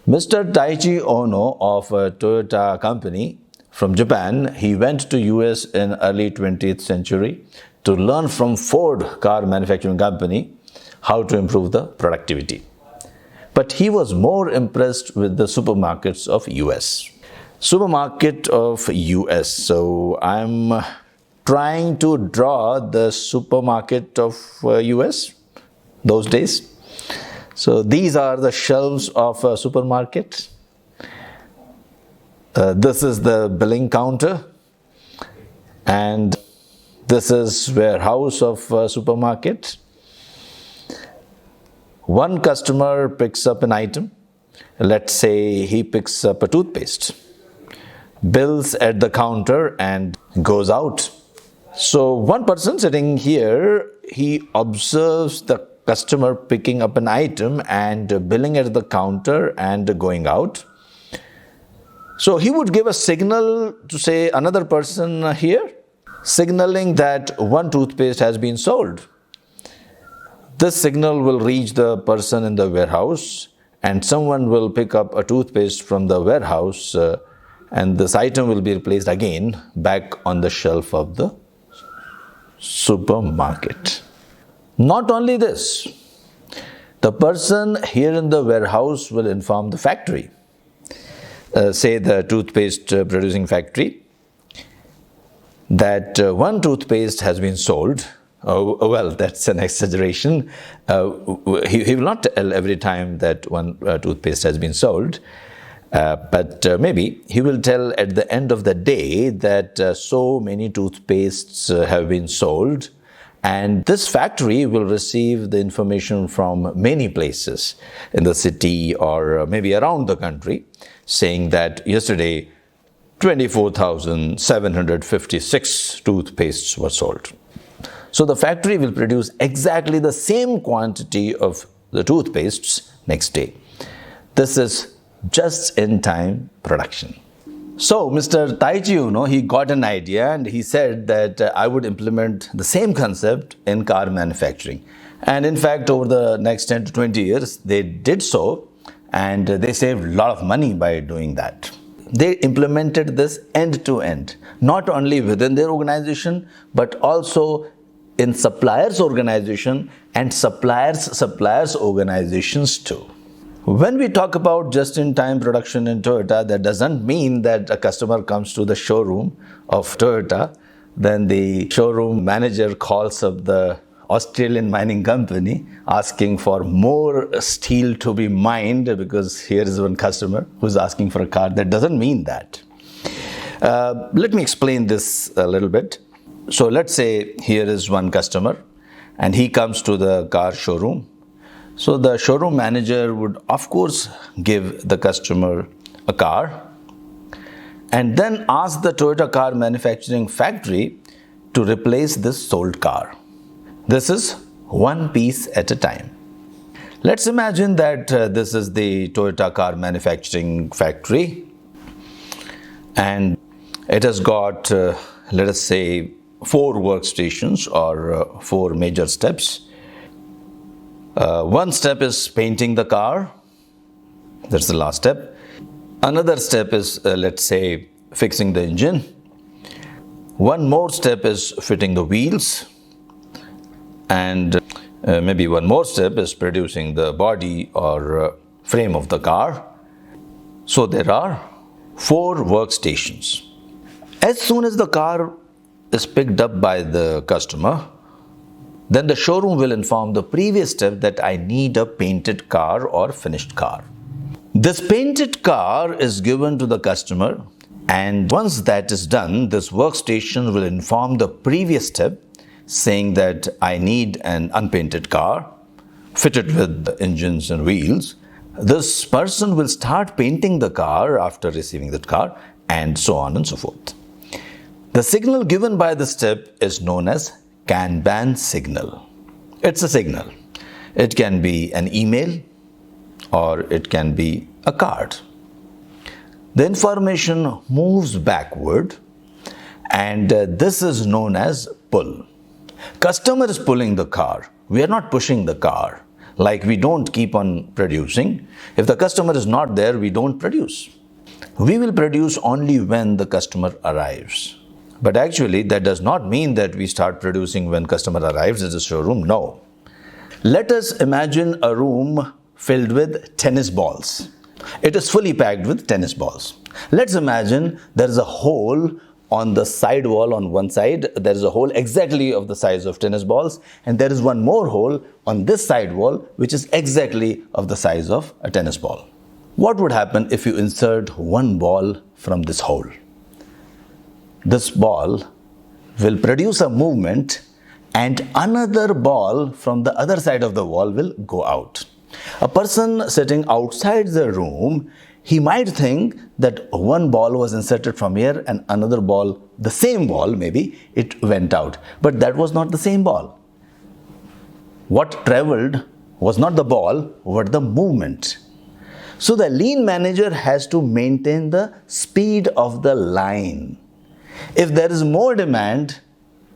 Mr. Taichi Ono of a Toyota company from Japan, he went to US in early 20th century to learn from Ford car manufacturing company how to improve the productivity. But he was more impressed with the supermarkets of US. Supermarket of US. So I'm trying to draw the supermarket of US those days. So these are the shelves of a supermarket. This is the billing counter, and this is warehouse of a supermarket. One customer picks up an item. Let's say he picks up a toothpaste, bills at the counter and goes out. So one person sitting here, he observes the customer picking up an item and billing at the counter and going out. So he would give a signal to say another person here, signaling that one toothpaste has been sold. This signal will reach the person in the warehouse, and someone will pick up a toothpaste from the warehouse, and this item will be replaced again back on the shelf of the supermarket. Not only this, the person here in the warehouse will inform the factory, say the toothpaste producing factory, that one toothpaste has been sold. Oh, well, that's an exaggeration. He will not tell every time that one toothpaste has been sold, but maybe he will tell at the end of the day that so many toothpastes have been sold. And this factory will receive the information from many places in the city or maybe around the country, saying that yesterday 24,756 toothpastes were sold. So the factory will produce exactly the same quantity of the toothpastes next day. This is just-in-time production. So Mr. Taichi Uno, he got an idea and he said that I would implement the same concept in car manufacturing. And in fact, over the next 10 to 20 years, they did so, and they saved a lot of money by doing that. They implemented this end to end, not only within their organization, but also in suppliers' organization and suppliers' organizations too. When we talk about just-in-time production in Toyota, that doesn't mean that a customer comes to the showroom of Toyota, then the showroom manager calls up the Australian mining company asking for more steel to be mined because here is one customer who's asking for a car. That doesn't mean that. Let me explain this a little bit. So let's say here is one customer and he comes to the car showroom. So the showroom manager would, of course, give the customer a car and then ask the Toyota car manufacturing factory to replace this sold car. This is one piece at a time. Let's imagine that this is the Toyota car manufacturing factory and it has got, let us say, 4 workstations or 4 major steps. One step is painting the car. That's the last step. Another step is, let's say, fixing the engine. One more step is fitting the wheels. And maybe one more step is producing the body or frame of the car. So there are 4 workstations. As soon as the car is picked up by the customer, then the showroom will inform the previous step that I need a painted car or finished car. This painted car is given to the customer, and once that is done, this workstation will inform the previous step saying that I need an unpainted car fitted with the engines and wheels. This person will start painting the car after receiving that car, and so on and so forth. The signal given by this step is known as Kanban signal. It's a signal. It can be an email or it can be a card. The information moves backward, and this is known as pull. Customer is pulling the car. We are not pushing the car. Like we don't keep on producing. If the customer is not there, we don't produce. We will produce only when the customer arrives. But actually, that does not mean that we start producing when customer arrives at the showroom. No. Let us imagine a room filled with tennis balls. It is fully packed with tennis balls. Let's imagine there is a hole on the side wall on one side. There is a hole exactly of the size of tennis balls, and there is one more hole on this side wall which is exactly of the size of a tennis ball. What would happen if you insert one ball from this hole? This ball will produce a movement and another ball from the other side of the wall will go out. A person sitting outside the room, he might think that one ball was inserted from here and another ball, the same ball maybe, it went out. But that was not the same ball. What traveled was not the ball, but the movement. So the lean manager has to maintain the speed of the line. If there is more demand,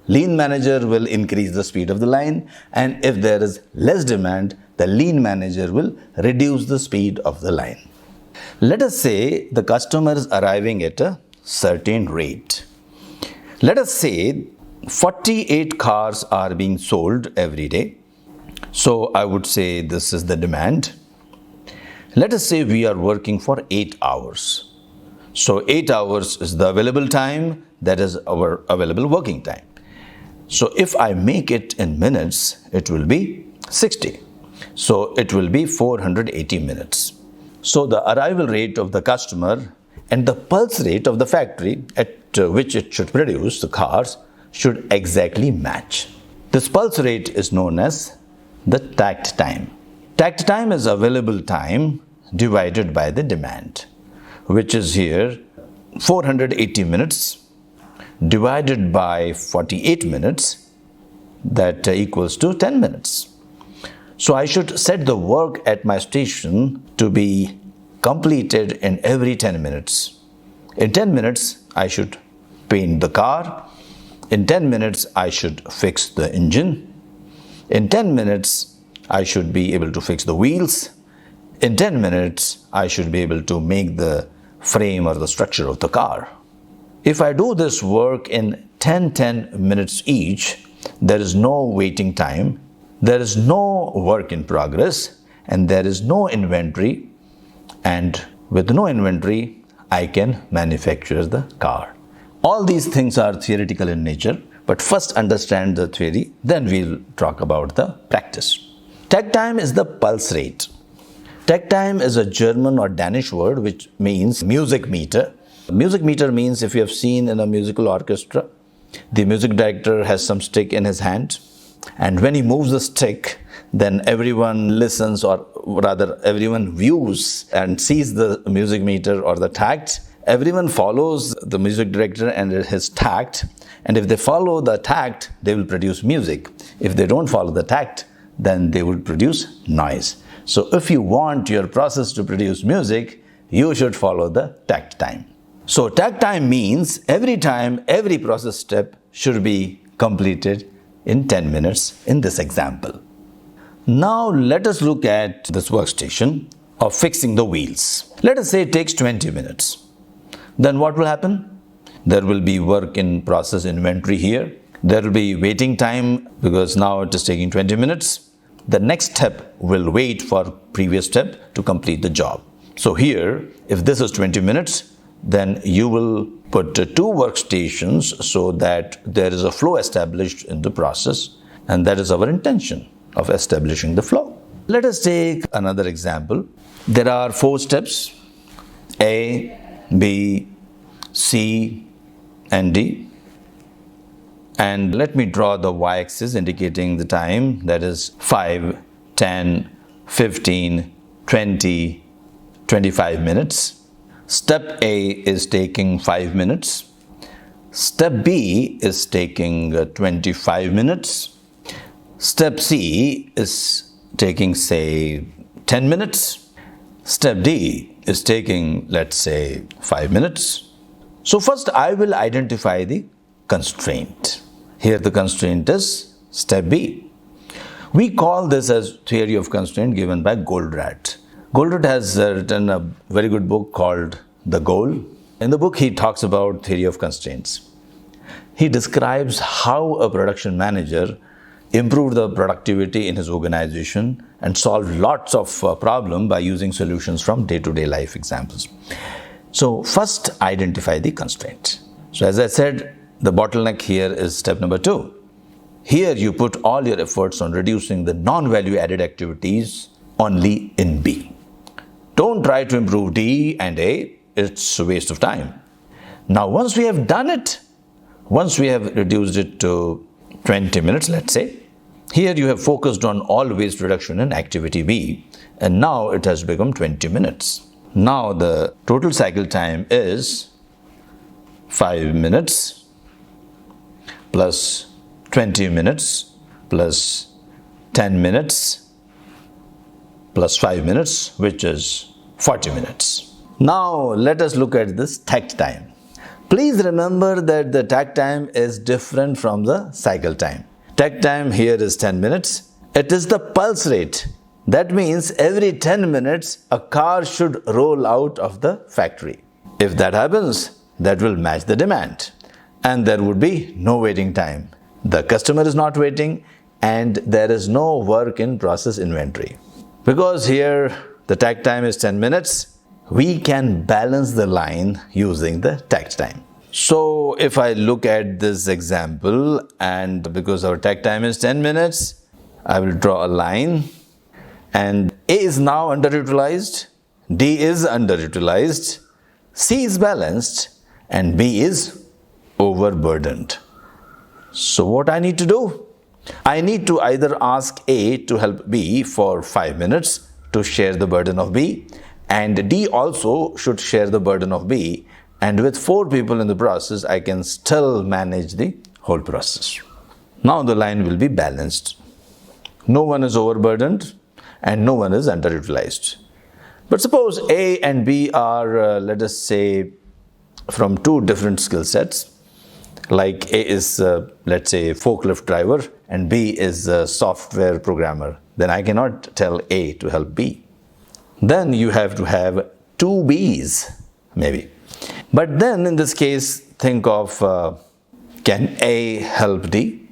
lean manager will increase the speed of the line, and if there is less demand, the lean manager will reduce the speed of the line. Let us say the customer is arriving at a certain rate. Let us say 48 cars are being sold every day. So I would say this is the demand. Let us say we are working for 8 hours. So 8 hours is the available time, that is our available working time. So if I make it in minutes, it will be 60. So it will be 480 minutes. So the arrival rate of the customer and the pulse rate of the factory at which it should produce the cars should exactly match. This pulse rate is known as the takt time. Takt time is available time divided by the demand, which is here 480 minutes divided by 48 minutes, that equals to 10 minutes. So I should set the work at my station to be completed in every 10 minutes. In 10 minutes, I should paint the car. In 10 minutes, I should fix the engine. In 10 minutes, I should be able to fix the wheels. In 10 minutes, I should be able to make the frame or the structure of the car. If I do this work in 10 minutes each, there is no waiting time, there is no work in progress, and there is no inventory. And with no inventory, I can manufacture the car. All these things are theoretical in nature, but first understand the theory, then we'll talk about the practice. Takt time is the pulse rate. Takt time is a German or Danish word which means music meter. Music meter means, if you have seen in a musical orchestra, the music director has some stick in his hand, and when he moves the stick, then everyone listens, or rather everyone views and sees the music meter or the takt. Everyone follows the music director and his takt, and if they follow the takt, they will produce music. If they don't follow the takt, then they will produce noise. So if you want your process to produce music, you should follow the takt time. So takt time means every time, every process step should be completed in 10 minutes in this example. Now let us look at this workstation of fixing the wheels. Let us say it takes 20 minutes. Then what will happen? There will be work in process inventory here. There will be waiting time because now it is taking 20 minutes. The next step will wait for previous step to complete the job. So here, if this is 20 minutes, then you will put 2 workstations so that there is a flow established in the process, and that is our intention of establishing the flow. Let us take another example. There are 4 steps: A, B, C, and D. And let me draw the y-axis indicating the time, that is 5, 10, 15, 20, 25 minutes. Step A is taking 5 minutes. Step B is taking 25 minutes. Step C is taking, say, 10 minutes. Step D is taking, let's say, 5 minutes. So first I will identify the constraint. Here the constraint is step B. We call this as theory of constraint given by Goldratt. Goldratt has written a very good book called The Goal. In the book, he talks about theory of constraints. He describes how a production manager improved the productivity in his organization and solved lots of problems by using solutions from day-to-day life examples. So first, identify the constraint. So as I said, the bottleneck here is step number 2. Here you put all your efforts on reducing the non-value added activities only in B. Don't try to improve D and A, it's a waste of time. Now once we have done it, once we have reduced it to 20 minutes, let's say, here you have focused on all waste reduction in activity B, and now it has become 20 minutes. Now the total cycle time is 5 minutes plus 20 minutes plus 10 minutes plus 5 minutes, which is 40 minutes. Now let us look at this takt time. Please remember that the takt time is different from the cycle time. Takt time here is 10 minutes. It is the pulse rate. That means every 10 minutes a car should roll out of the factory. If that happens, that will match the demand and there would be no waiting time. The customer is not waiting and there is no work in process inventory. Because here the takt time is 10 minutes, we can balance the line using the takt time. So if I look at this example, and because our takt time is 10 minutes, I will draw a line, and A is now underutilized, D is underutilized, C is balanced, and B is overburdened. So what I need to do? I need to either ask A to help B for 5 minutes to share the burden of B, and D also should share the burden of B, and with 4 people in the process, I can still manage the whole process. Now the line will be balanced. No one is overburdened and no one is underutilized. But suppose A and B are, let us say, from 2 different skill sets. Like A is, let's say, forklift driver and B is a software programmer. Then I cannot tell A to help B. Then you have to have 2 Bs, maybe. But then in this case, think of, can A help D?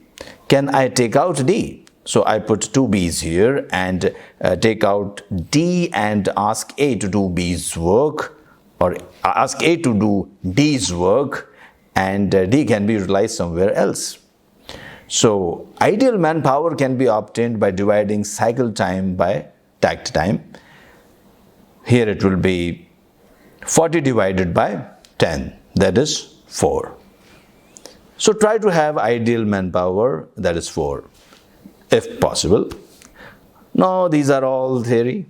Can I take out D? So I put 2 Bs here and take out D and ask A to do B's work, or ask A to do D's work, and D can be utilized somewhere else. So ideal manpower can be obtained by dividing cycle time by takt time. Here it will be 40 divided by 10, that is 4. So try to have ideal manpower, that is 4, if possible. No, these are all theory.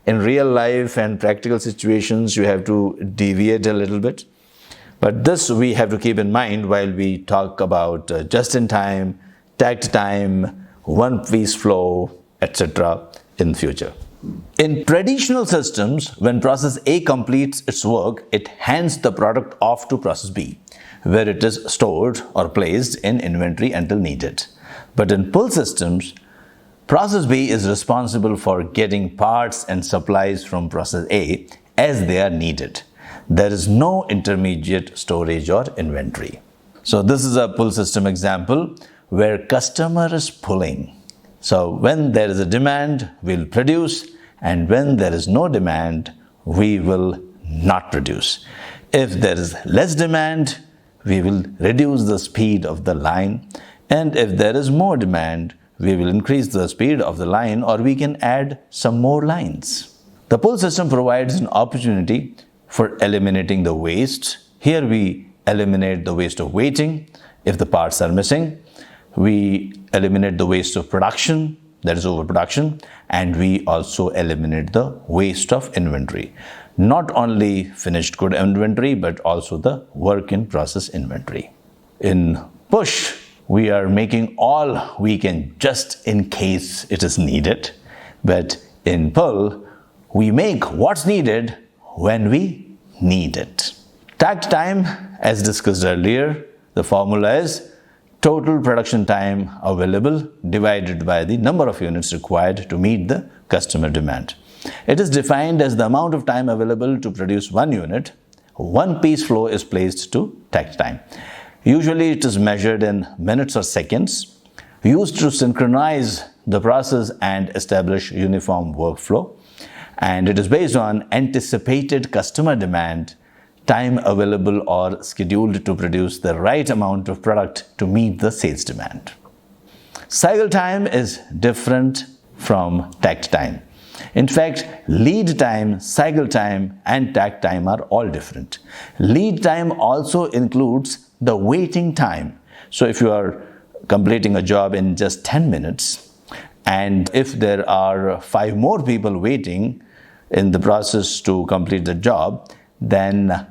In real life and practical situations, you have to deviate a little bit. But this we have to keep in mind while we talk about just-in-time, takt time, one-piece flow, etc. in future. In traditional systems, when process A completes its work, it hands the product off to process B, where it is stored or placed in inventory until needed. But in pull systems, process B is responsible for getting parts and supplies from process A as they are needed. There is no intermediate storage or inventory. So this is a pull system example where customer is pulling. So when there is a demand, we'll produce, and when there is no demand, we will not produce. If there is less demand, we will reduce the speed of the line, and if there is more demand, we will increase the speed of the line, or we can add some more lines. The pull system provides an opportunity for eliminating the waste. Here we eliminate the waste of waiting if the parts are missing. We eliminate the waste of production, that is overproduction, and we also eliminate the waste of inventory. Not only finished good inventory, but also the work in process inventory. In push, we are making all we can just in case it is needed. But in pull, we make what's needed when we need it. Takt time, as discussed earlier, the formula is total production time available divided by the number of units required to meet the customer demand. It is defined as the amount of time available to produce one unit. One piece flow is placed to takt time. Usually it is measured in minutes or seconds, used to synchronize the process and establish uniform workflow. And it is based on anticipated customer demand, time available or scheduled to produce the right amount of product to meet the sales demand. Cycle time is different from takt time. In fact, lead time, cycle time, and takt time are all different. Lead time also includes the waiting time. So if you are completing a job in just 10 minutes, and if there are 5 more people waiting in the process to complete the job, then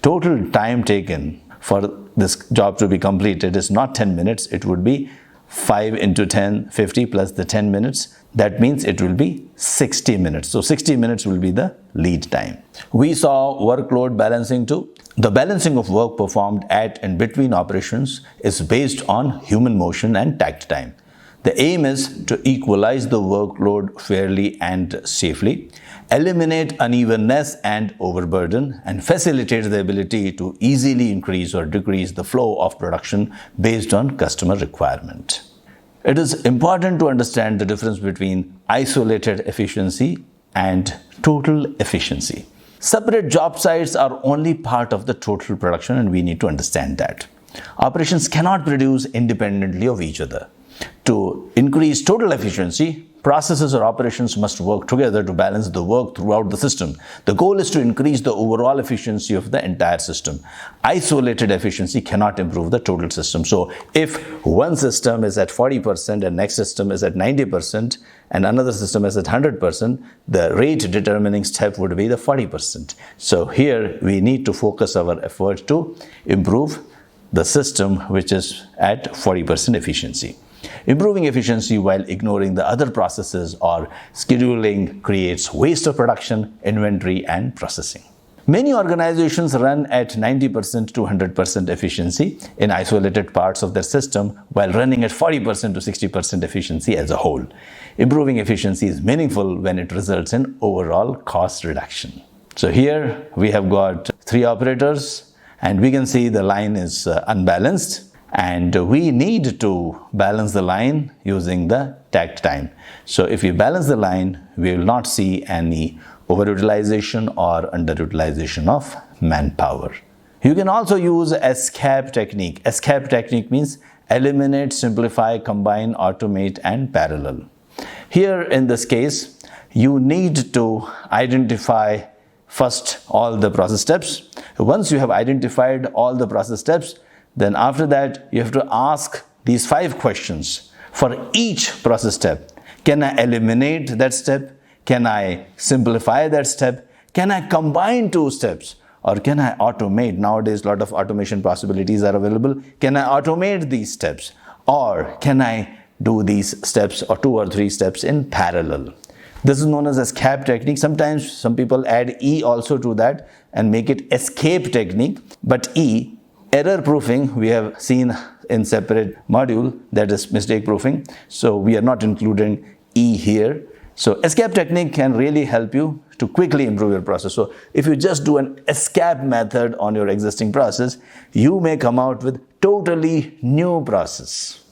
total time taken for this job to be completed is not 10 minutes, it would be 5 into 10, 50 plus the 10 minutes. That means it will be 60 minutes. So 60 minutes will be the lead time. We saw workload balancing too. The balancing of work performed at and between operations is based on human motion and takt time. The aim is to equalize the workload fairly and safely, eliminate unevenness and overburden, and facilitate the ability to easily increase or decrease the flow of production based on customer requirement. It is important to understand the difference between isolated efficiency and total efficiency. Separate job sites are only part of the total production, and we need to understand that. Operations cannot produce independently of each other. To increase total efficiency, processes or operations must work together to balance the work throughout the system. The goal is to increase the overall efficiency of the entire system. Isolated efficiency cannot improve the total system. So if one system is at 40% and next system is at 90% and another system is at 100%, the rate determining step would be the 40%. So here we need to focus our effort to improve the system which is at 40% efficiency. Improving efficiency while ignoring the other processes or scheduling creates waste of production, inventory, and processing. Many organizations run at 90% to 100% efficiency in isolated parts of their system while running at 40% to 60% efficiency as a whole. Improving efficiency is meaningful when it results in overall cost reduction. So here we have got 3 operators and we can see the line is unbalanced. And we need to balance the line using the takt time. So if we balance the line, we will not see any overutilization or underutilization of manpower. You can also use ESCAP technique. ESCAP technique means eliminate, simplify, combine, automate, and parallel. Here in this case, you need to identify first all the process steps. Once you have identified all the process steps, then after that, you have to ask these 5 questions for each process step. Can I eliminate that step? Can I simplify that step? Can I combine 2 steps? Or can I automate? Nowadays, a lot of automation possibilities are available. Can I automate these steps? Or can I do these steps or 2 or 3 steps in parallel? This is known as ESCAP technique. Sometimes some people add E also to that and make it escape technique. But E, error proofing, we have seen in separate module, that is mistake proofing. So we are not including E here. So ESCAP technique can really help you to quickly improve your process. So if you just do an ESCAP method on your existing process, you may come out with totally new process.